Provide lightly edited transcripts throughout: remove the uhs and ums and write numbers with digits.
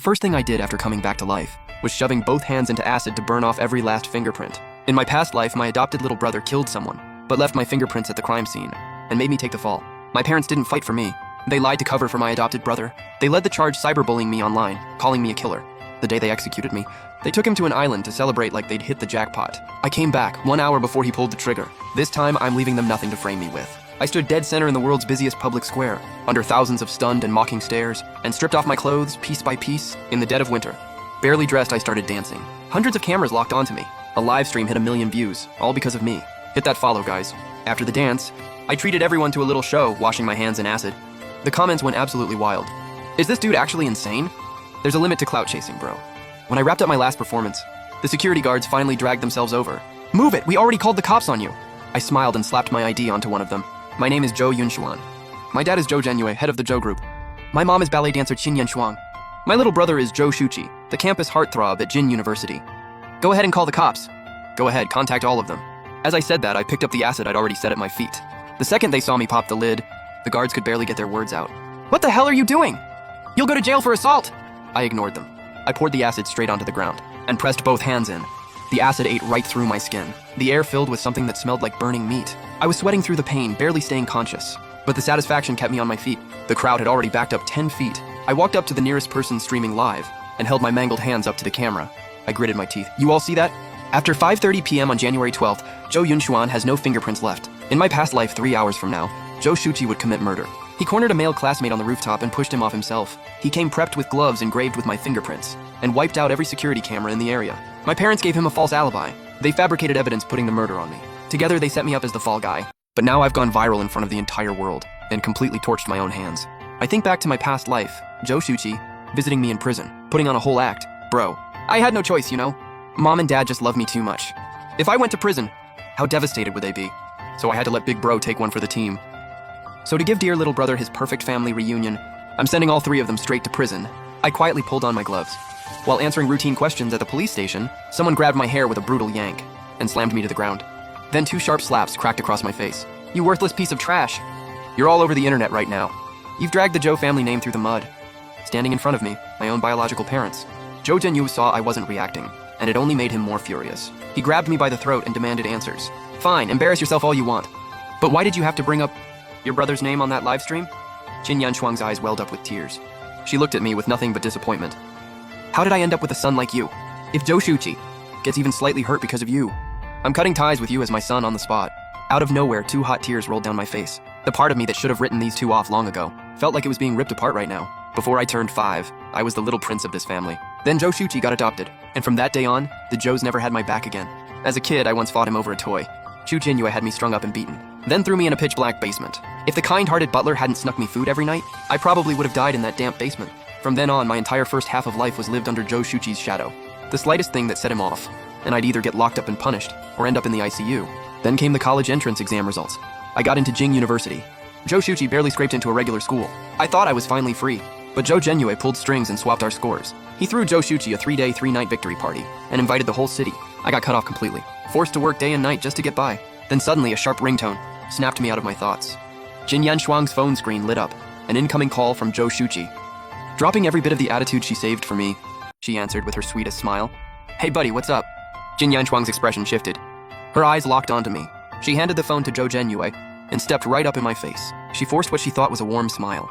first thing I did after coming back to life was shoving both hands into acid to burn off every last fingerprint. In my past life, my adopted little brother killed someone, but left my fingerprints at the crime scene and made me take the fall. My parents didn't fight for me. They lied to cover for my adopted brother. They led the charge cyberbullying me online, calling me a killer. The day they executed me, they took him to an island to celebrate like they'd hit the jackpot. I came back 1 hour before he pulled the trigger. This time, I'm leaving them nothing to frame me with. I stood dead center in the world's busiest public square, under thousands of stunned and mocking stares, and stripped off my clothes piece by piece in the dead of winter. Barely dressed, I started dancing. Hundreds of cameras locked onto me. A live stream hit 1 million views, all because of me. Hit that follow, guys. After the dance, I treated everyone to a little show, washing my hands in acid. The comments went absolutely wild. Is this dude actually insane? There's a limit to clout chasing, bro. When I wrapped up my last performance, the security guards finally dragged themselves over. Move it, we already called the cops on you. I smiled and slapped my ID onto one of them. My name is Zhou Yunshuan. My dad is Zhou Zhenyue, head of the Zhou Group. My mom is ballet dancer Qin Yanshuang. My little brother is Zhou Shuqi, the campus heartthrob at Jin University. Go ahead and call the cops. Go ahead, contact all of them. As I said that, I picked up the acid I'd already set at my feet. The second they saw me pop the lid, the guards could barely get their words out. What the hell are you doing? You'll go to jail for assault! I ignored them. I poured the acid straight onto the ground and pressed both hands in. The acid ate right through my skin. The air filled with something that smelled like burning meat. I was sweating through the pain, barely staying conscious. But the satisfaction kept me on my feet. The crowd had already backed up 10 feet. I walked up to the nearest person streaming live and held my mangled hands up to the camera. I gritted my teeth. You all see that? After 5:30 p.m. on January 12th, Zhou Yunshuan has no fingerprints left. In my past life, 3 hours from now, Zhou Shuqi would commit murder. He cornered a male classmate on the rooftop and pushed him off himself. He came prepped with gloves engraved with my fingerprints and wiped out every security camera in the area. My parents gave him a false alibi. They fabricated evidence putting the murder on me. Together, they set me up as the fall guy. But now I've gone viral in front of the entire world and completely torched my own hands. I think back to my past life, Zhou Shuqi, visiting me in prison, putting on a whole act. Bro, I had no choice, you know? Mom and dad just love me too much. If I went to prison, how devastated would they be? So I had to let Big Bro take one for the team. So to give dear little brother his perfect family reunion, I'm sending all 3 of them straight to prison. I quietly pulled on my gloves. While answering routine questions at the police station, someone grabbed my hair with a brutal yank and slammed me to the ground. Then 2 sharp slaps cracked across my face. You worthless piece of trash. You're all over the internet right now. You've dragged the Zhou family name through the mud. Standing in front of me, my own biological parents. Zhou Zhenyu saw I wasn't reacting, and it only made him more furious. He grabbed me by the throat and demanded answers. Fine, embarrass yourself all you want. But why did you have to bring up your brother's name on that live stream? Qin Yanshuang's eyes welled up with tears. She looked at me with nothing but disappointment. How did I end up with a son like you? If Zhou Shuqi gets even slightly hurt because of you, I'm cutting ties with you as my son on the spot. Out of nowhere, 2 hot tears rolled down my face. The part of me that should have written these 2 off long ago felt like it was being ripped apart right now. Before I turned 5, I was the little prince of this family. Then Zhou Shuqi got adopted, and from that day on, the Zhous never had my back again. As a kid, I once fought him over a toy. Zhou Zhenyue had me strung up and beaten, then threw me in a pitch-black basement. If the kind-hearted butler hadn't snuck me food every night, I probably would have died in that damp basement. From then on, my entire first half of life was lived under Zhou Shuqi's shadow. The slightest thing that set him off, and I'd either get locked up and punished, or end up in the ICU. Then came the college entrance exam results. I got into Jing University. Zhou Shuqi barely scraped into a regular school. I thought I was finally free, but Zhou Zhenyue pulled strings and swapped our scores. He threw Zhou Shuqi a 3-day, 3-night victory party, and invited the whole city. I got cut off completely, forced to work day and night just to get by. Then suddenly a sharp ringtone snapped me out of my thoughts. Jin Yanshuang's phone screen lit up, an incoming call from Zhou Shuqi. Dropping every bit of the attitude she saved for me, she answered with her sweetest smile. Hey buddy, what's up? Jin Yanshuang's expression shifted. Her eyes locked onto me. She handed the phone to Zhou Zhenyue and stepped right up in my face. She forced what she thought was a warm smile.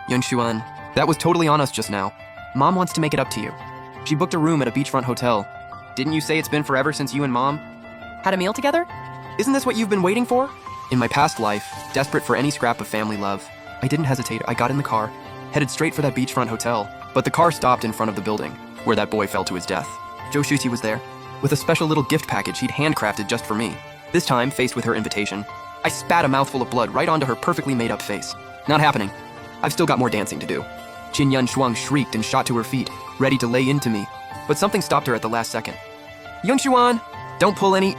Yunshuan, that was totally on us just now. Mom wants to make it up to you. She booked a room at a beachfront hotel. Didn't you say it's been forever since you and Mom Had a meal together? Isn't this what you've been waiting for? In my past life, desperate for any scrap of family love, I didn't hesitate. I got in the car, headed straight for that beachfront hotel. But the car stopped in front of the building, where that boy fell to his death. Zhou Shuqi was there, with a special little gift package he'd handcrafted just for me. This time, faced with her invitation, I spat a mouthful of blood right onto her perfectly made-up face. Not happening. I've still got more dancing to do. Qin Yanshuang shrieked and shot to her feet, ready to lay into me. But something stopped her at the last second. Yunshuan, don't pull any...